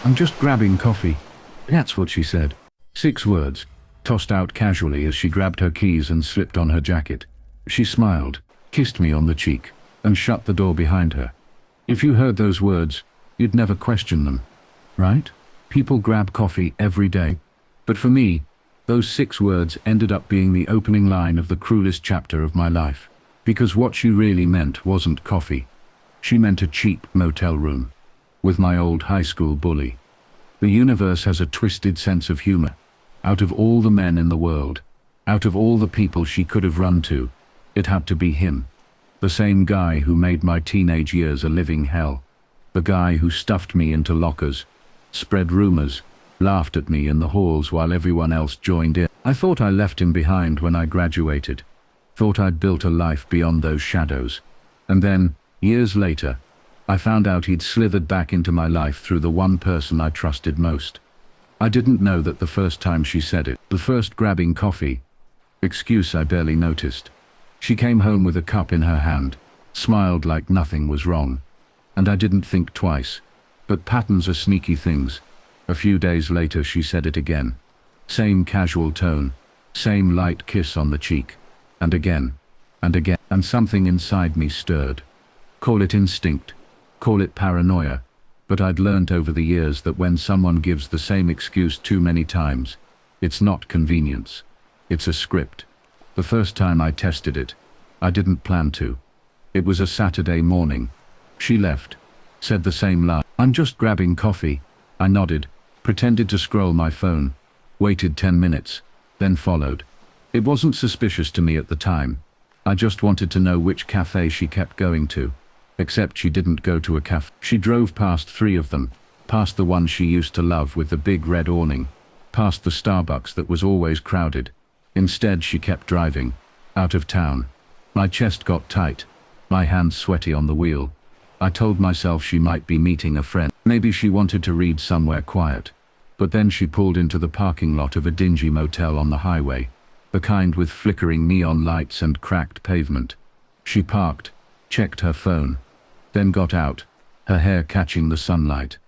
I'm just grabbing coffee. That's what she said. 6 words, tossed out casually as she grabbed her keys and slipped on her jacket. She smiled, kissed me on the cheek, and shut the door behind her. If you heard those words, you'd never question them, right? People grab coffee every day. But for me, those 6 words ended up being the opening line of the cruelest chapter of my life. Because what she really meant wasn't coffee. She meant a cheap motel room. With my old high school bully. The universe has a twisted sense of humor. Out of all the men in the world, out of all the people she could have run to, it had to be him. The same guy who made my teenage years a living hell. The guy who stuffed me into lockers, spread rumors, laughed at me in the halls while everyone else joined in. I thought I left him behind when I graduated. Thought I'd built a life beyond those shadows. And then, years later, I found out he'd slithered back into my life through the one person I trusted most. I didn't know that the first time she said it, the first grabbing coffee, excuse I barely noticed. She came home with a cup in her hand, smiled like nothing was wrong. And I didn't think twice. But patterns are sneaky things. A few days later she said it again. Same casual tone, same light kiss on the cheek. And again, and something inside me stirred. Call it instinct. Call it paranoia, but I'd learned over the years that when someone gives the same excuse too many times, it's not convenience. It's a script. The first time I tested it, I didn't plan to. It was a Saturday morning. She left, said the same lie. I'm just grabbing coffee. I nodded, pretended to scroll my phone, waited 10 minutes, then followed. It wasn't suspicious to me at the time. I just wanted to know which cafe she kept going to. Except she didn't go to a cafe. She drove past 3 of them, past the one she used to love with the big red awning, past the Starbucks that was always crowded. Instead she kept driving, out of town. My chest got tight, my hands sweaty on the wheel. I told myself she might be meeting a friend. Maybe she wanted to read somewhere quiet. But then she pulled into the parking lot of a dingy motel on the highway, the kind with flickering neon lights and cracked pavement. She parked, checked her phone, then got out, her hair catching the sunlight.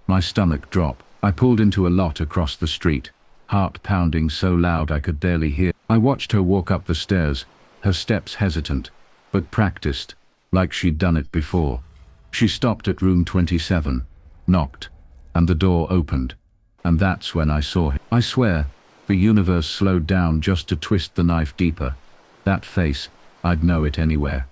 My stomach dropped. I pulled into a lot across the street, heart pounding so loud I could barely hear. I watched her walk up the stairs, her steps hesitant, but practiced, like she'd done it before. She stopped at room 27, knocked, and the door opened. And that's when I saw him. I swear, the universe slowed down just to twist the knife deeper. That face, I'd know it anywhere.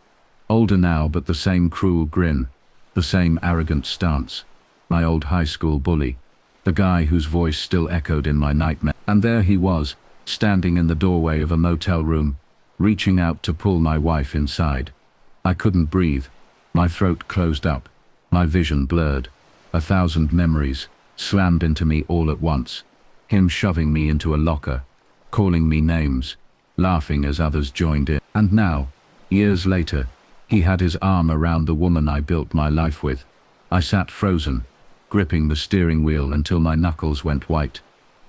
Older now, but the same cruel grin, the same arrogant stance. My old high school bully, the guy whose voice still echoed in my nightmare. And there he was, standing in the doorway of a motel room, reaching out to pull my wife inside. I couldn't breathe. My throat closed up, my vision blurred. 1,000 memories slammed into me all at once. Him shoving me into a locker, calling me names, laughing as others joined in. And now, years later, he had his arm around the woman I built my life with. I sat frozen, gripping the steering wheel until my knuckles went white.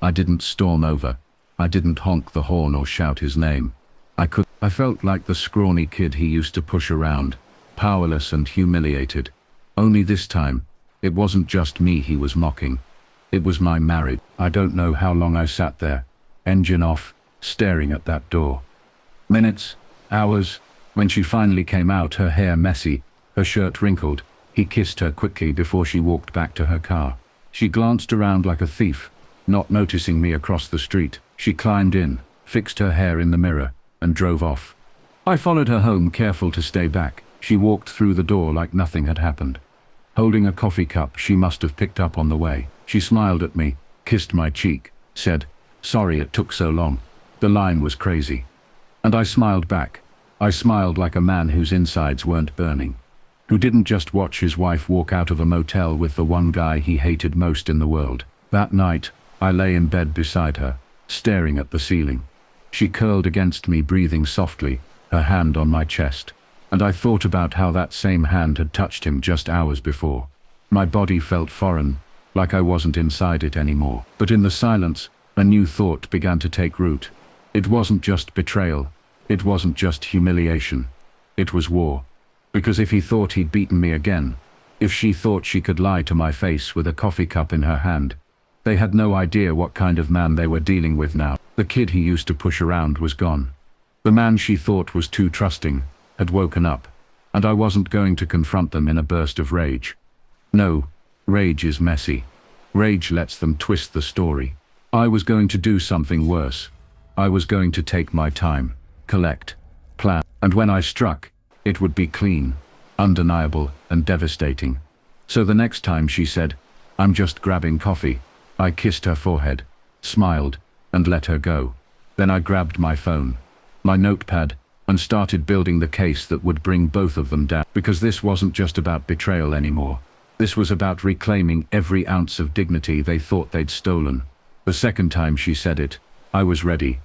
I didn't storm over. I didn't honk the horn or shout his name. I felt like the scrawny kid he used to push around, powerless and humiliated. Only this time, it wasn't just me he was mocking. It was my marriage. I don't know how long I sat there, engine off, staring at that door. Minutes, hours. When she finally came out, her hair messy, her shirt wrinkled, he kissed her quickly before she walked back to her car. She glanced around like a thief, not noticing me across the street. She climbed in, fixed her hair in the mirror, and drove off. I followed her home, careful to stay back. She walked through the door like nothing had happened. Holding a coffee cup she must have picked up on the way. She smiled at me, kissed my cheek, said, "Sorry it took so long." The line was crazy. And I smiled back. I smiled like a man whose insides weren't burning, who didn't just watch his wife walk out of a motel with the one guy he hated most in the world. That night, I lay in bed beside her, staring at the ceiling. She curled against me, breathing softly, her hand on my chest. And I thought about how that same hand had touched him just hours before. My body felt foreign, like I wasn't inside it anymore. But in the silence, a new thought began to take root. It wasn't just betrayal. It wasn't just humiliation. It was war. Because if he thought he'd beaten me again, If she thought she could lie to my face with a coffee cup in her hand, they had no idea what kind of man they were dealing with now. The kid he used to push around was gone. The man she thought was too trusting had woken up, and I wasn't going to confront them in a burst of rage. No, rage is messy. Rage lets them twist the story. I was going to do something worse. I was going to take my time, collect, plan, and when I struck, it would be clean, undeniable, and devastating. So the next time she said, "I'm just grabbing coffee," I kissed her forehead, smiled, and let her go. Then I grabbed my phone, my notepad, and started building the case that would bring both of them down. Because this wasn't just about betrayal anymore. This was about reclaiming every ounce of dignity they thought they'd stolen. The second time she said it, I was ready.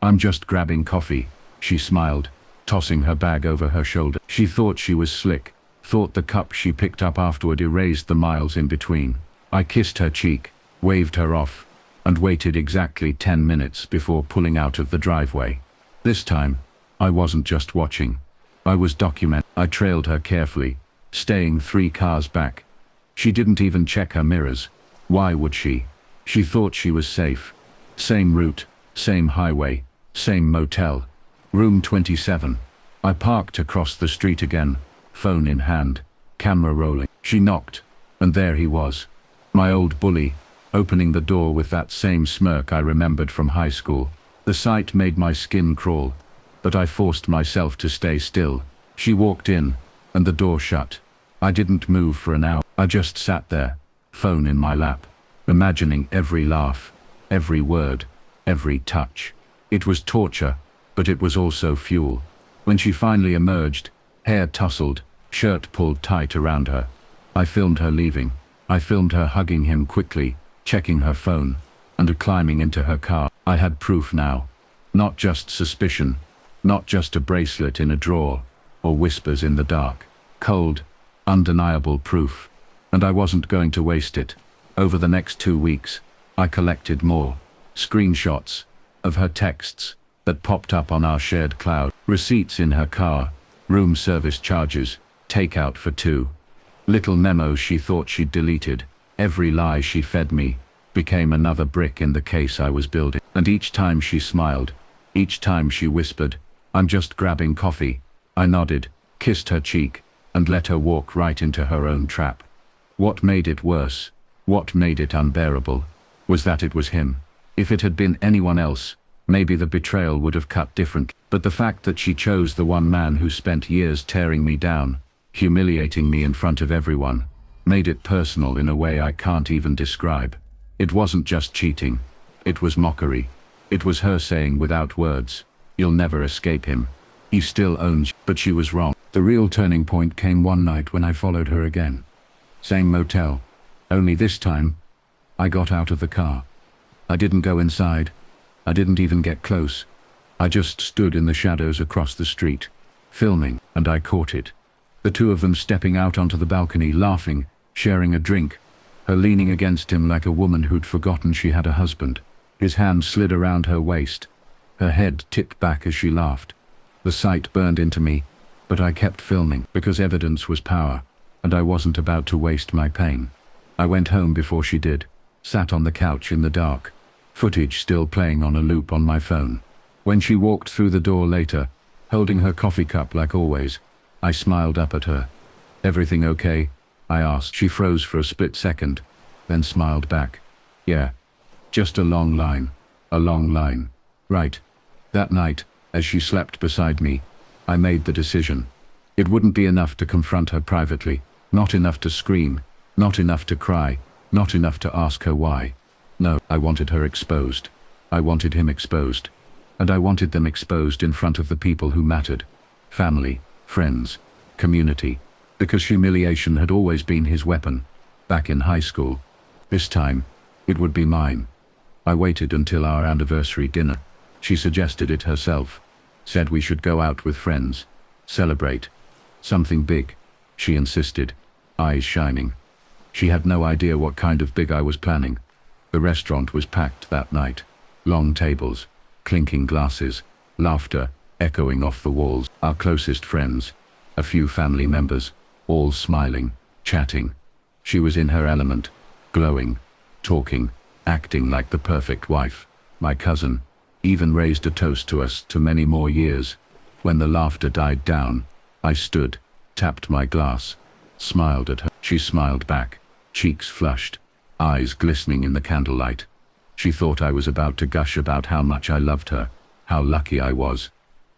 "I'm just grabbing coffee," she smiled, tossing her bag over her shoulder. She thought she was slick, thought the cup she picked up afterward erased the miles in between. I kissed her cheek, waved her off, and waited exactly 10 minutes before pulling out of the driveway. This time, I wasn't just watching. I was documenting. I trailed her carefully, staying 3 cars back. She didn't even check her mirrors. Why would she? She thought she was safe. Same route, same highway, same motel. Room 27. I parked across the street again, phone in hand, camera rolling. She knocked, and there he was. My old bully, opening the door with that same smirk I remembered from high school. The sight made my skin crawl, but I forced myself to stay still. She walked in, and the door shut. I didn't move for an hour. I just sat there, phone in my lap, imagining every laugh, every word, every touch. It was torture, but it was also fuel. When she finally emerged, hair tousled, shirt pulled tight around her, I filmed her leaving. I filmed her hugging him quickly, checking her phone, and climbing into her car. I had proof now. Not just suspicion, not just a bracelet in a drawer, or whispers in the dark. Cold, undeniable proof. And I wasn't going to waste it. Over the next 2 weeks, I collected more screenshots of her texts that popped up on our shared cloud. Receipts in her car, room service charges, takeout for 2. Little memos she thought she'd deleted. Every lie she fed me became another brick in the case I was building. And each time she smiled, each time she whispered, "I'm just grabbing coffee," I nodded, kissed her cheek, and let her walk right into her own trap. What made it worse, what made it unbearable, was that it was him. If it had been anyone else, maybe the betrayal would have cut different. But the fact that she chose the one man who spent years tearing me down, humiliating me in front of everyone, made it personal in a way I can't even describe. It wasn't just cheating. It was mockery. It was her saying without words, "You'll never escape him. He still owns you." But she was wrong. The real turning point came one night when I followed her again. Same motel. Only this time, I got out of the car. I didn't go inside. I didn't even get close. I just stood in the shadows across the street, filming, and I caught it. The two of them stepping out onto the balcony, laughing, sharing a drink, her leaning against him like a woman who'd forgotten she had a husband. His hand slid around her waist. Her head tipped back as she laughed. The sight burned into me, but I kept filming because evidence was power, and I wasn't about to waste my pain. I went home before she did, sat on the couch in the dark, footage still playing on a loop on my phone. When she walked through the door later, holding her coffee cup like always, I smiled up at her. "Everything okay?" I asked. She froze for a split second, then smiled back. "Yeah, just a long line. A long line." Right. That night, as she slept beside me, I made the decision. It wouldn't be enough to confront her privately, not enough to scream, not enough to cry, not enough to ask her why. No, I wanted her exposed. I wanted him exposed. And I wanted them exposed in front of the people who mattered. Family, friends, community. Because humiliation had always been his weapon, back in high school. This time, it would be mine. I waited until our anniversary dinner. She suggested it herself, said we should go out with friends, celebrate. Something big, she insisted, eyes shining. She had no idea what kind of big I was planning. The restaurant was packed that night. Long tables, clinking glasses, laughter echoing off the walls. Our closest friends, a few family members, all smiling. chatting. She was in her element, glowing, talking, acting like the perfect wife. My cousin even raised a toast to us to many more years. When the laughter died down, I stood, tapped my glass, smiled at her. She smiled back, cheeks flushed, eyes glistening in the candlelight. She thought I was about to gush about how much I loved her, how lucky I was.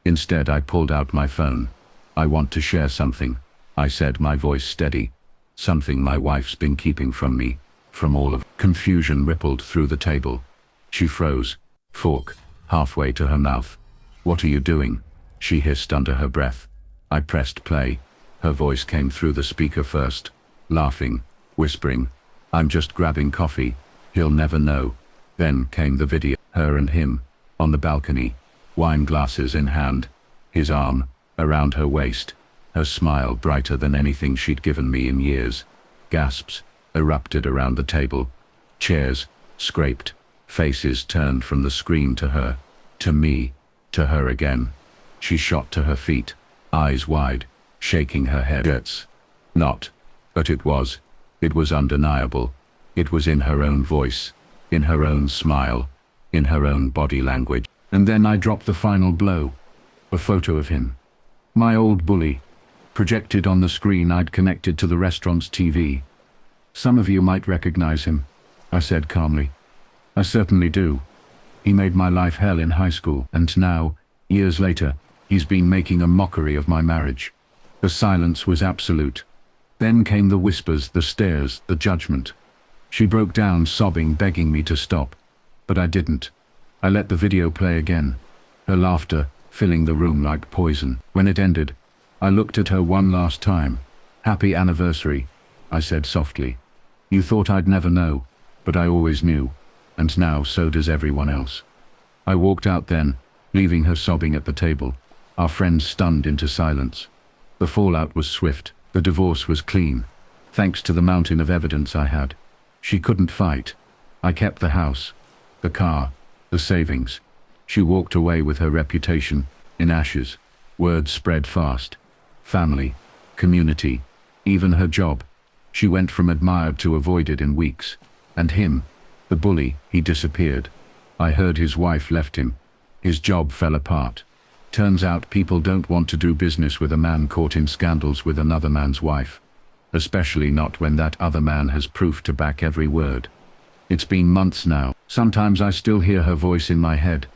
Instead, I pulled out my phone. "I want to share something," I said, my voice steady. "Something my wife's been keeping from me, from all of." Confusion rippled through the table. She froze, fork halfway to her mouth. "What are you doing?" she hissed under her breath. I pressed play. Her voice came through the speaker first, laughing, whispering, "I'm just grabbing coffee. He'll never know." Then came the video, her and him, on the balcony, wine glasses in hand, his arm around her waist, her smile brighter than anything she'd given me in years. Gasps erupted around the table. Chairs scraped, faces turned from the screen to her, to me, to her again. She shot to her feet, eyes wide, shaking her head. Not, but it was. It was undeniable. It was in her own voice, in her own smile, in her own body language. And then I dropped the final blow. A photo of him. My old bully, projected on the screen I'd connected to the restaurant's TV. "Some of you might recognize him," I said calmly. "I certainly do. He made my life hell in high school, and now, years later, he's been making a mockery of my marriage." The silence was absolute. Then came the whispers, the stares, the judgment. She broke down, sobbing, begging me to stop. But I didn't. I let the video play again, her laughter filling the room like poison. When it ended, I looked at her one last time. "Happy anniversary," I said softly. "You thought I'd never know, but I always knew, and now so does everyone else." I walked out then, leaving her sobbing at the table, our friends stunned into silence. The fallout was swift. The divorce was clean, thanks to the mountain of evidence I had. She couldn't fight. I kept the house, the car, the savings. She walked away with her reputation in ashes. Word spread fast. Family, community, even her job. She went from admired to avoided in weeks. And him, the bully, he disappeared. I heard his wife left him. His job fell apart. Turns out people don't want to do business with a man caught in scandals with another man's wife. Especially not when that other man has proof to back every word. It's been months now. Sometimes I still hear her voice in my head.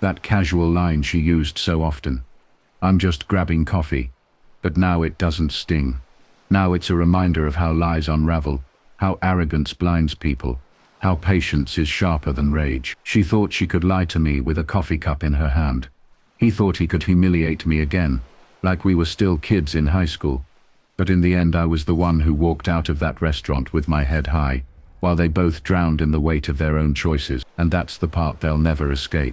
That casual line she used so often. "I'm just grabbing coffee." But now it doesn't sting. Now it's a reminder of how lies unravel, how arrogance blinds people, how patience is sharper than rage. She thought she could lie to me with a coffee cup in her hand. He thought he could humiliate me again, like we were still kids in high school. But in the end I was the one who walked out of that restaurant with my head high, while they both drowned in the weight of their own choices, and that's the part they'll never escape.